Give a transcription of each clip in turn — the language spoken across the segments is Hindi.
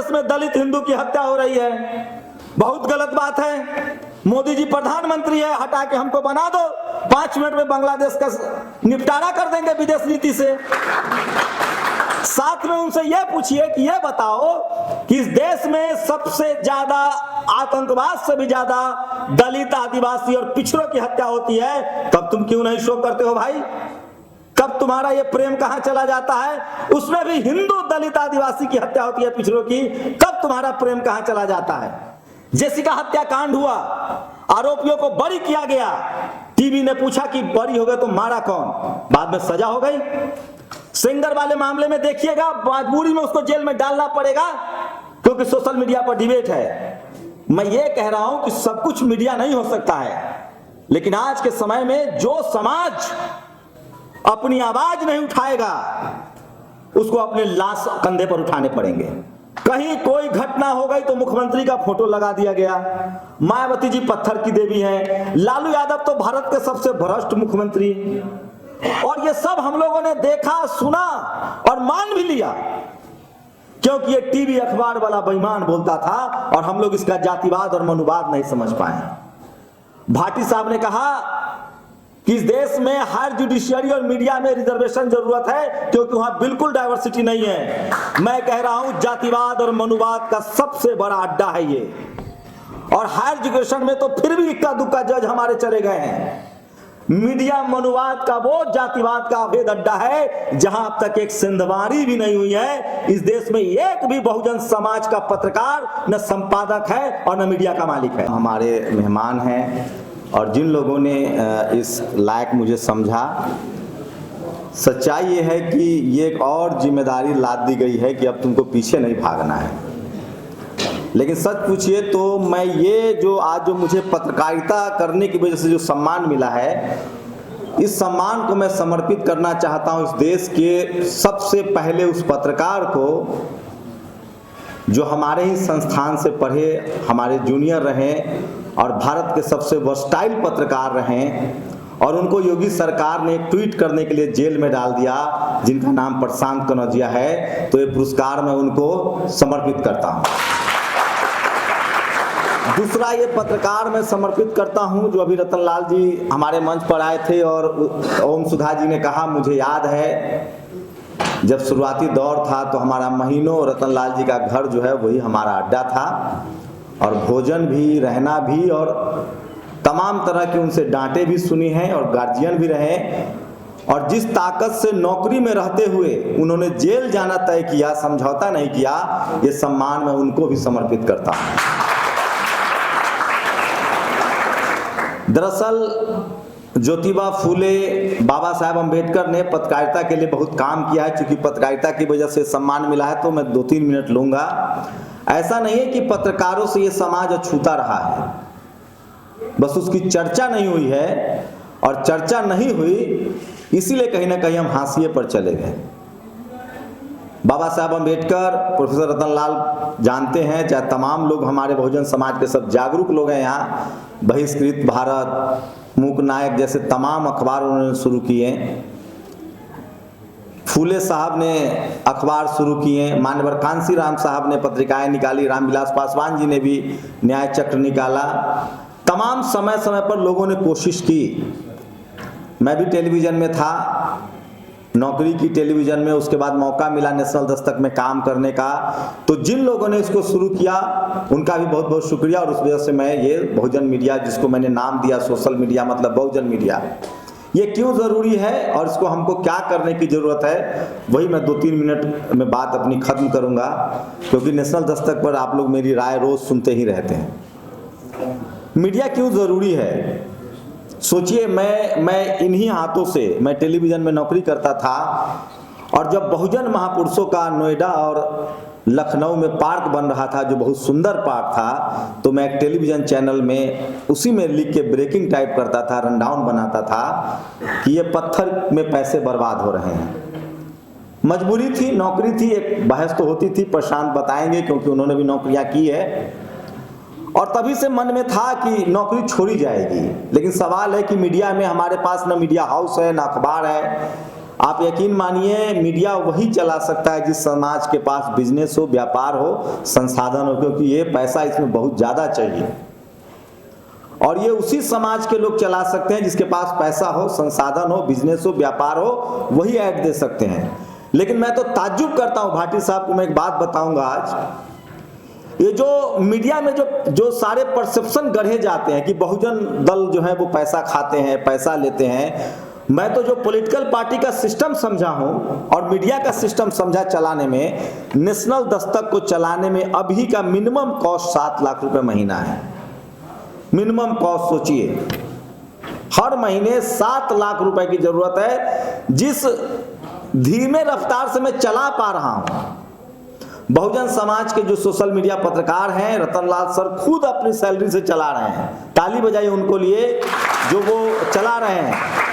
देश में दलित हिंदू की हत्या हो रही है, बहुत गलत बात है। मोदी जी प्रधानमंत्री है, हटा के हमको बना दो, 5 मिनट में बांग्लादेश का निपटारा कर देंगे विदेश नीति से। साथ में उनसे यह पूछिए कि यह बताओ कि इस देश में सबसे ज्यादा आतंकवाद से भी ज्यादा दलित, आदिवासी और पिछड़ों की हत्या होती है, तब तुम क्यों नहीं शोक करते हो भाई? कब तुम्हारा ये प्रेम कहां चला जाता है? उसमें भी हिंदू, दलित, आदिवासी की हत्या होती है, पिछड़ों की, कब तुम्हारा प्रेम कहां चला जाता है? जेसिका हत्याकांड हुआ, आरोपियों को बरी किया गया, टीवी ने पूछा कि बरी हो गए तो मारा कौन? बाद में सजा हो गई। सिंगर वाले मामले में देखिएगा, मजबूरी में उसको जेल में डालना पड़ेगा क्योंकि सोशल मीडिया पर डिबेट है। मैं ये कह रहा हूं कि सब कुछ मीडिया नहीं हो सकता है, लेकिन आज के समय में जो समाज अपनी आवाज नहीं उठाएगा उसको अपने लाश कंधे पर उठाने पड़ेंगे। कहीं कोई घटना हो गई तो मुख्यमंत्री का फोटो लगा दिया गया, मायावती जी पत्थर की देवी हैं, लालू यादव तो भारत के सबसे भ्रष्ट मुख्यमंत्री, और ये सब हम लोगों ने देखा, सुना और मान भी लिया क्योंकि ये टीवी अखबार वाला बेईमान बोलता था और हम लोग इसका जातिवाद और मनुवाद नहीं समझ पाए। भाटी साहब ने कहा कि इस देश में हर जुडिशियरी और मीडिया में रिजर्वेशन जरूरत है क्योंकि वहां बिल्कुल डाइवर्सिटी नहीं है। मैं कह रहा हूं जातिवाद और मनुवाद का सबसे बड़ा अड्डा है ये, और हायर एजुकेशन में तो फिर भी इक्का दुक्का जज हमारे चले गए हैं। मीडिया मनुवाद का, वो जातिवाद का अवैध अड्डा है जहां अब तक एक सिंधवारी भी नहीं हुई है। इस देश में एक भी बहुजन समाज का पत्रकार न संपादक है और न मीडिया का मालिक है। हमारे मेहमान हैं और जिन लोगों ने इस लायक मुझे समझा, सच्चाई ये है कि ये एक और जिम्मेदारी लाद दी गई है कि अब तुमको पीछे नहीं भागना है। लेकिन सच पूछिए तो मैं ये जो आज जो मुझे पत्रकारिता करने की वजह से जो सम्मान मिला है, इस सम्मान को मैं समर्पित करना चाहता हूं इस देश के सबसे पहले उस पत्रकार को जो हमारे ही संस्थान से पढ़े, हमारे जूनियर रहे और भारत के सबसे वर्सटाइल पत्रकार रहे, और उनको योगी सरकार ने एक ट्वीट करने के लिए जेल में डाल दिया, जिनका नाम प्रशांत कनौजिया है। तो ये पुरस्कार मैं उनको समर्पित करता हूं। दूसरा ये पत्रकार मैं समर्पित करता हूं जो अभी रतनलाल जी हमारे मंच पर आए थे और ओम सुधा जी ने कहा, मुझे याद है जब शुरुआती दौर था तो हमारा महीनों रतनलाल जी का घर जो है वही हमारा अड्डा था, और भोजन भी, रहना भी, और तमाम तरह की उनसे डांटें भी सुनी हैं और गार्जियन भी रहे, और जिस ताकत से नौकरी में रहते हुए उन्होंने जेल जाना तय किया, समझौता नहीं किया, ये सम्मान मैं उनको भी समर्पित करता हूं। दरअसल ज्योतिबा फूले, बाबा साहेब अम्बेडकर ने पत्रकारिता के लिए बहुत काम किया है। चूंकि पत्रकारिता की वजह से सम्मान मिला है तो मैं 2-3 मिनट लूंगा। ऐसा नहीं है कि पत्रकारों से ये समाज अछूता रहा है, बस उसकी चर्चा नहीं हुई है, और चर्चा नहीं हुई इसीलिए कहीं ना कहीं हम हाशिए पर चले गए। बाबा साहब अम्बेडकर, प्रोफेसर रतनलाल जानते हैं, चाहे तमाम लोग हमारे बहुजन समाज के सब जागरूक लोग हैं यहाँ, बहिष्कृत भारत, मूक नायक जैसे तमाम अखबार उन्होंने शुरू किए। फूले साहब ने अखबार शुरू किए, मान्यवर कांसी राम साहब ने पत्रिकाएं निकाली, रामविलास पासवान जी ने भी न्याय चक्र निकाला। तमाम समय समय पर लोगों ने कोशिश की। मैं भी टेलीविज़न में था, नौकरी की टेलीविज़न में, उसके बाद मौका मिला नेशनल दस्तक में काम करने का। तो जिन लोगों ने इसको शुरू किया उनका भी बहुत बहुत शुक्रिया, और उस वजह से मैं ये बहुजन मीडिया, जिसको मैंने नाम दिया सोशल मीडिया मतलब बहुजन मीडिया, ये क्यों ज़रूरी है और इसको हमको क्या करने की ज़रूरत है, वही मैं 2-3 मिनट में बात अपनी ख़त्म करूँगा, क्योंकि नेशनल दस्तक पर आप लोग मेरी राय रोज़ सुनते ही रहते हैं। मीडिया क्यों ज़रूरी है? सोचिए, मैं इन्हीं हाथों से, मैं टेलीविज़न में नौकरी करता था, और जब बहुजन महापुरुषों का नोएडा और लखनऊ में पार्क बन रहा था, जो बहुत सुंदर पार्क था, तो मैं एक टेलीविज़न चैनल में उसी में लिख के ब्रेकिंग टाइप करता था, रनडाउन बनाता था कि ये पत्थर में पैसे बर्बाद हो रहे हैं। मजबूरी थी, नौकरी थी, एक बहस तो होती थी, प्रशांत बताएंगे क्योंकि उन्होंने भी नौकरियां की है, और तभी से मन में था कि नौकरी छोड़ी जाएगी। लेकिन सवाल है कि मीडिया में हमारे पास न मीडिया हाउस है, न अखबार है, आप यकीन मानिए मीडिया वही चला सकता है जिस समाज के पास बिजनेस हो, व्यापार हो, संसाधन हो, क्योंकि ये पैसा इसमें बहुत ज़्यादा चाहिए। और ये उसी समाज के लोग चला सकते हैं जिसके पास पैसा हो, संसाधन हो, बिजनेस हो, व्यापार हो, वही ऐड दे सकते हैं। लेकिन मैं तो ताज्जुब करता हूँ भाटी साहब को मैं एक बात बताऊंगा आज, ये जो मीडिया में जो सारे परसेप्शन गढ़े जाते हैं कि बहुजन दल जो है वो पैसा खाते हैं, पैसा लेते हैं, मैं तो जो पॉलिटिकल पार्टी का सिस्टम समझा हूं और मीडिया का सिस्टम समझा चलाने में, नेशनल दस्तक को चलाने में अभी का मिनिमम कॉस्ट 7 लाख रुपए महीना है। मिनिमम कॉस्ट सोचिए, हर महीने 7 लाख रुपए की जरूरत है। जिस धीमे रफ्तार से मैं चला पा रहा हूं, बहुजन समाज के जो सोशल मीडिया पत्रकार हैं, रतनलाल सर खुद अपनी सैलरी से चला रहे हैं। ताली बजाइए उनको लिए जो वो चला रहे हैं।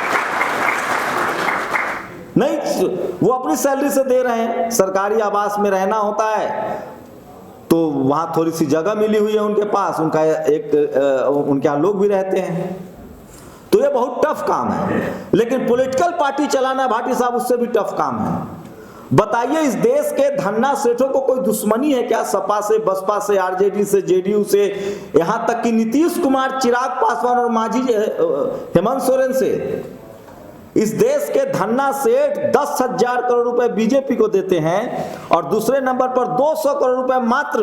नहीं, वो अपनी सैलरी से दे रहे हैं। सरकारी आवास में रहना होता है तो वहां थोड़ी सी जगह मिली हुई है उनके पास, उनके यहाँ लोग भी रहते हैं, तो ये बहुत टफ काम है। लेकिन पॉलिटिकल पार्टी चलाना भाटी साहब उससे भी टफ काम है। बताइए, इस देश के धन्ना सेठों को कोई दुश्मनी है क्या? सपा से, बसपा से, आरजेडी से, जेडीयू से, यहां तक कि नीतीश कुमार, चिराग पासवान और मांझी हेमंत सोरेन से। इस देश के धन्ना सेठ 10,000 करोड़ रुपए बीजेपी को देते हैं और दूसरे नंबर पर 200 करोड़ रुपए मात्र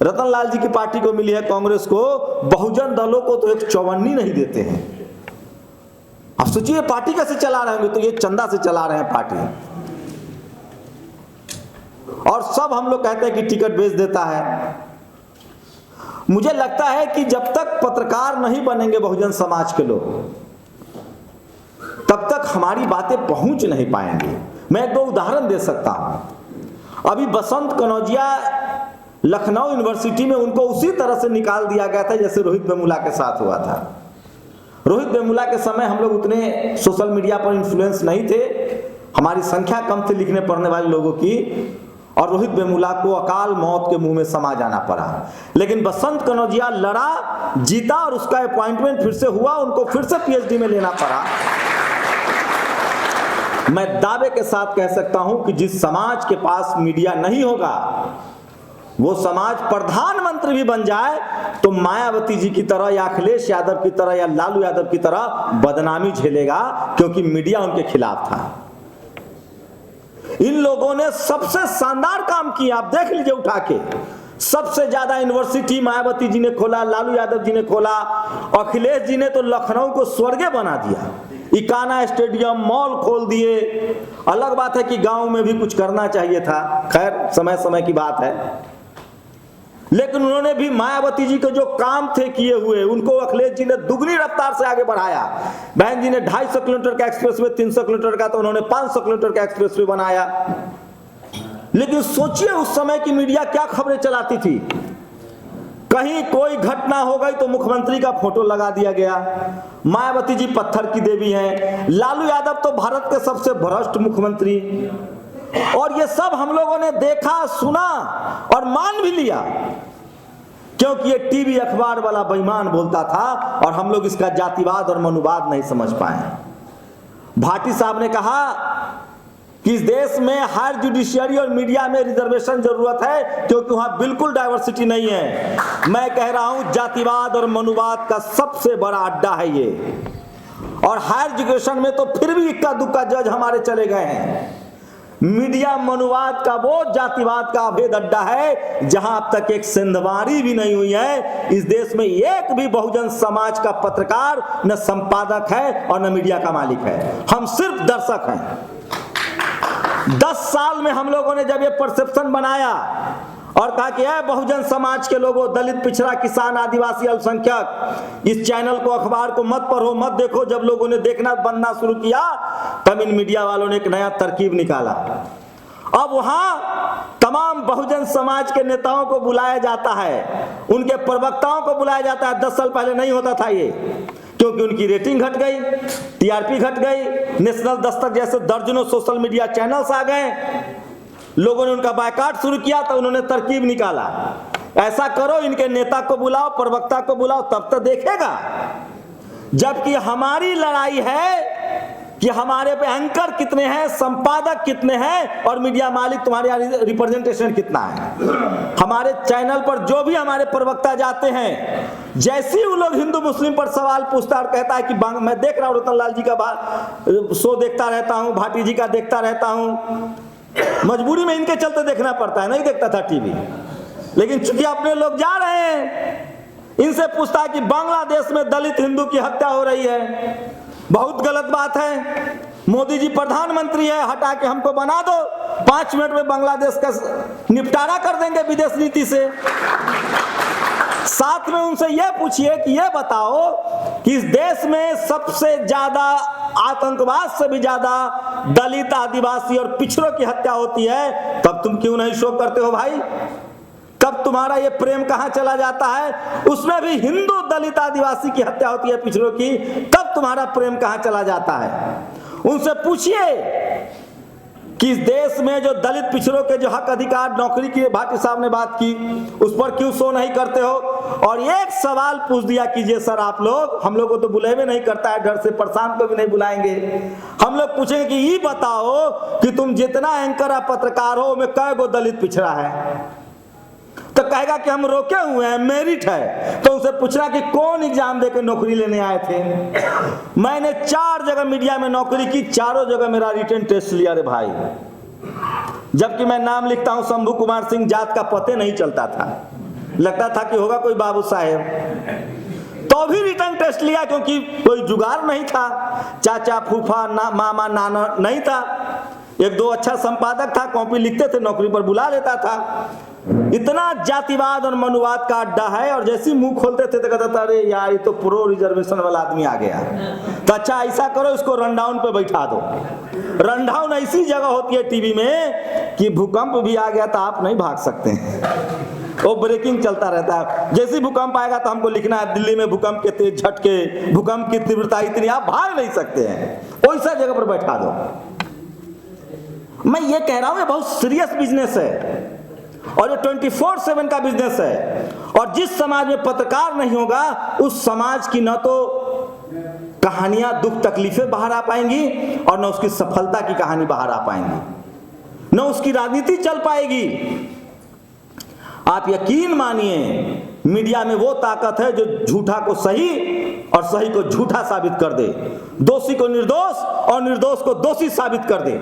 रतनलाल जी की पार्टी को मिली है, कांग्रेस को। बहुजन दलों को तो एक चौवन्नी नहीं देते हैं। आप सोचिए पार्टी कैसे चला रहे होंगे, तो ये चंदा से चला रहे हैं पार्टी। और सब हम लोग कहते हैं कि टिकट बेच देता है। मुझे लगता है कि जब तक पत्रकार नहीं बनेंगे बहुजन समाज के लोग, तब तक हमारी बातें पहुंच नहीं पाएंगी। मैं एक दो उदाहरण दे सकता हूं। अभी बसंत कनौजिया लखनऊ यूनिवर्सिटी में, उनको उसी तरह से निकाल दिया गया था जैसे रोहित वेमुला के साथ हुआ था। रोहित वेमुला के समय हम लोग उतने सोशल मीडिया पर इन्फ्लुएंस नहीं थे, हमारी संख्या कम थी लिखने पढ़ने वाले लोगों की, और रोहित वेमुला को अकाल मौत के मुंह में समा जाना पड़ा। लेकिन बसंत कनौजिया लड़ा, जीता और उसका अपॉइंटमेंट फिर से हुआ, उनको फिर से पीएचडी में लेना पड़ा। मैं दावे के साथ कह सकता हूं कि जिस समाज के पास मीडिया नहीं होगा, वो समाज प्रधानमंत्री भी बन जाए तो मायावती जी की तरह या अखिलेश यादव की तरह या लालू यादव की तरह बदनामी झेलेगा, क्योंकि मीडिया उनके खिलाफ था। इन लोगों ने सबसे शानदार काम किया, आप देख लीजिए उठा के। सबसे ज्यादा यूनिवर्सिटी मायावती जी ने खोला, लालू यादव जी ने खोला, अखिलेश जी ने तो लखनऊ को स्वर्ग बना दिया। इकाना स्टेडियम, मॉल खोल दिए। अलग बात है कि गांव में भी कुछ करना चाहिए था, खैर समय समय की बात है। लेकिन उन्होंने भी मायावती जी के जो काम थे किए हुए, उनको अखिलेश जी ने दुगनी रफ्तार से आगे बढ़ाया। बहन जी ने 250 किलोमीटर का एक्सप्रेसवे, 300 किलोमीटर का, तो उन्होंने 500 किलोमीटर का एक्सप्रेसवे बनाया। लेकिन सोचिए उस समय की मीडिया क्या खबरें चलाती थी। कहीं कोई घटना हो गई तो मुख्यमंत्री का फोटो लगा दिया गया। मायावती जी पत्थर की देवी हैं, लालू यादव तो भारत के सबसे भ्रष्ट मुख्यमंत्री। और ये सब हम लोगों ने देखा, सुना और मान भी लिया, क्योंकि ये टीवी अखबार वाला बेईमान बोलता था और हम लोग इसका जातिवाद और मनुवाद नहीं समझ पाए। भाटी साहब ने कहा कि इस देश में हायर जुडिशियरी और मीडिया में रिजर्वेशन जरूरत है, क्योंकि वहां बिल्कुल डाइवर्सिटी नहीं है। मैं कह रहा हूं जातिवाद और मनुवाद का सबसे बड़ा अड्डा है ये। और हायर एजुकेशन में तो फिर भी इक्का दुक्का जज हमारे चले गए हैं। मीडिया मनुवाद का, वो जातिवाद का अभेद अड्डा है जहां अब तक एक सिंधवारी भी नहीं हुई है। इस देश में एक भी बहुजन समाज का पत्रकार न संपादक है और न मीडिया का मालिक है, हम सिर्फ दर्शक हैं। 10 साल में हम लोगों ने जब ये परसेप्शन बनाया और कहा कि बहुजन समाज के लोगों, दलित, पिछड़ा, किसान, आदिवासी, अल्पसंख्यक, इस चैनल को, अखबार को मत पढ़ो, मत देखो, जब लोगों ने देखना बनना शुरू किया तब इन मीडिया वालों ने एक नया तरकीब निकाला। अब वहां तमाम बहुजन समाज के नेताओं को बुलाया जाता है, उनके प्रवक्ताओं को बुलाया जाता है। 10 साल पहले नहीं होता था ये, क्योंकि उनकी रेटिंग घट गई, टीआरपी घट गई, नेशनल दस्तक जैसे दर्जनों सोशल मीडिया चैनल्स आ गए, लोगों ने उनका बायकॉट शुरू किया, तो उन्होंने तरकीब निकाला, ऐसा करो, इनके नेता को बुलाओ, प्रवक्ता को बुलाओ, तब तो देखेगा। जबकि हमारी लड़ाई है कि हमारे पे एंकर कितने हैं, संपादक कितने हैं और मीडिया मालिक तुम्हारे यहाँ रिप्रेजेंटेशन कितना है। हमारे चैनल पर जो भी हमारे प्रवक्ता जाते हैं, जैसे ही वो लोग हिंदू मुस्लिम पर सवाल पूछता और कहता है कि मैं देख रहा हूँ रतन लाल जी का शो देखता रहता हूँ, भाटी जी का देखता रहता हूँ, मजबूरी में इनके चलते देखना पड़ता है, नहीं देखता था टीवी, लेकिन चूंकि अपने लोग जा रहे हैं, इनसे पूछता है कि बांग्लादेश में दलित हिंदू की हत्या हो रही है, बहुत गलत बात है, मोदी जी प्रधानमंत्री है, हटा के हमको बना दो, 5 मिनट में बांग्लादेश का निपटारा कर देंगे विदेश नीति से। साथ में उनसे यह पूछिए कि यह बताओ कि इस देश में सबसे ज्यादा आतंकवाद से भी ज्यादा दलित, आदिवासी और पिछड़ों की हत्या होती है, तब तुम क्यों नहीं शोक करते हो भाई? कब तुम्हारा ये प्रेम कहां चला जाता है? उसमें भी हिंदू, दलित, आदिवासी की हत्या होती है, पिछड़ों की, तब तुम्हारा प्रेम कहां चला जाता है? उनसे पूछिए कि इस देश में जो दलित पिछड़ों के जो हक अधिकार, नौकरी की भाटी साहब ने बात की, उस पर क्यों शो नहीं करते हो? और एक सवाल पूछ दिया कीजिए सर आप लोग, हम लोग को तो बुलावे नहीं करता है, डर से प्रशांत को भी नहीं बुलाएंगे, हम लोग पूछेंगे कि ये बताओ कि तुम जितना एंकर या पत्रकार हो में कै गो दलित पिछड़ा है? तो कहेगा कि हम रोके हुए हैं, मेरिट है। तो उनसे पूछना कि कौन एग्जाम देकर नौकरी लेने आए थे? मैंने 4 जगह मीडिया में नौकरी की, चारों जगह मेरा रिटन टेस्ट लिया रे भाई, जबकि मैं नाम लिखता हूं शंभू कुमार सिंह, जात का पते नहीं चलता था, लगता था कि होगा कोई बाबू साहेब, तो भी रिटर्न टेस्ट लिया क्योंकि कोई जुगाड़ नहीं था, चाचा फूफा मामा नाना नहीं था, 1-2 अच्छा संपादक था, कॉपी लिखते थे, नौकरी पर बुला लेता था। इतना जातिवाद और मनुवाद का अड्डा है, और जैसे ही मुंह खोलते थे तो कहता था अरे यार ये तो प्रो रिजर्वेशन वाला आदमी आ गया, तो अच्छा ऐसा करो इसको रनडाउन पे बैठा दो। रनडाउन ऐसी जगह होती है टीवी में कि भूकंप भी आ गया तो आप नहीं भाग सकते हैं, वो ब्रेकिंग चलता रहता है। जैसे भूकंप आएगा तो हमको लिखना है दिल्ली में भूकंप के तेज झटके, भूकंप की तीव्रता इतनी, आप भाग नहीं सकते हैं, वैसा जगह पर बैठा दो। मैं ये कह रहा हूं ये बहुत सीरियस बिजनेस है, और ये 24/7 का बिजनेस है, और जिस समाज में पत्रकार नहीं होगा उस समाज की न तो कहानियां, दुख तकलीफें बाहर आ पाएंगी, और न उसकी सफलता की कहानी बाहर आ पाएंगी, न उसकी राजनीति चल पाएगी। आप यकीन मानिए मीडिया में वो ताकत है जो झूठा को सही और सही को झूठा साबित कर दे, दोषी को निर्दोष और निर्दोष को दोषी साबित कर दे।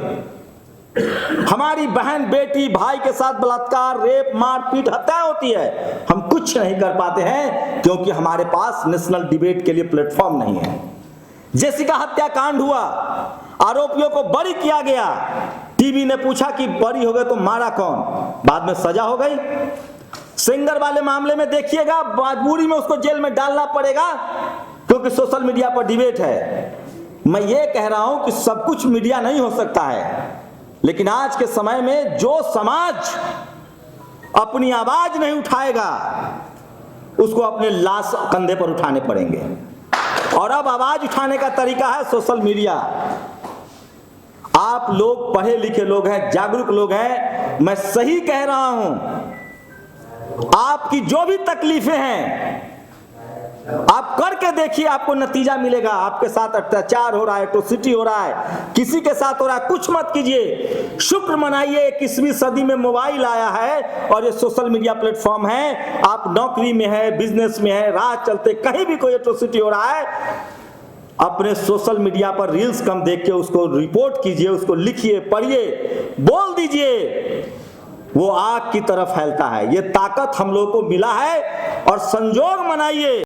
हमारी बहन, बेटी, भाई के साथ बलात्कार, रेप, मारपीट, हत्या होती है, हम कुछ नहीं कर पाते हैं क्योंकि हमारे पास नेशनल डिबेट के लिए प्लेटफॉर्म नहीं है। जेसिका हत्याकांड हुआ, आरोपियों को बरी किया गया, टीवी ने पूछा कि बरी हो गए तो मारा कौन? बाद में सजा हो गई। सिंगर वाले मामले में देखिएगा, मजबूरी में उसको जेल में डालना पड़ेगा क्योंकि सोशल मीडिया पर डिबेट है। मैं ये कह रहा हूं कि सब कुछ मीडिया नहीं हो सकता है, लेकिन आज के समय में जो समाज अपनी आवाज नहीं उठाएगा उसको अपने लाश कंधे पर उठाने पड़ेंगे, और अब आवाज उठाने का तरीका है सोशल मीडिया। आप लोग पढ़े लिखे लोग हैं, जागरूक लोग हैं, मैं सही कह रहा हूं, आपकी जो भी तकलीफें हैं आप करके देखिए, आपको नतीजा मिलेगा। आपके साथ अत्याचार हो रहा है, एट्रोसिटी हो रहा है, किसी के साथ हो रहा है, कुछ मत कीजिए, शुक्र मनाइए 21वीं सदी में मोबाइल आया है और ये सोशल मीडिया प्लेटफॉर्म है। आप नौकरी में है, बिजनेस में है, राह चलते कहीं भी कोई एट्रोसिटी हो रहा है, अपने सोशल मीडिया पर रील्स कम देख के उसको रिपोर्ट कीजिए, उसको लिखिए, पढ़िए, बोल दीजिए, वो आग की तरफ फैलता है। ये ताकत हम लोग को मिला है और संजोग मनाइए।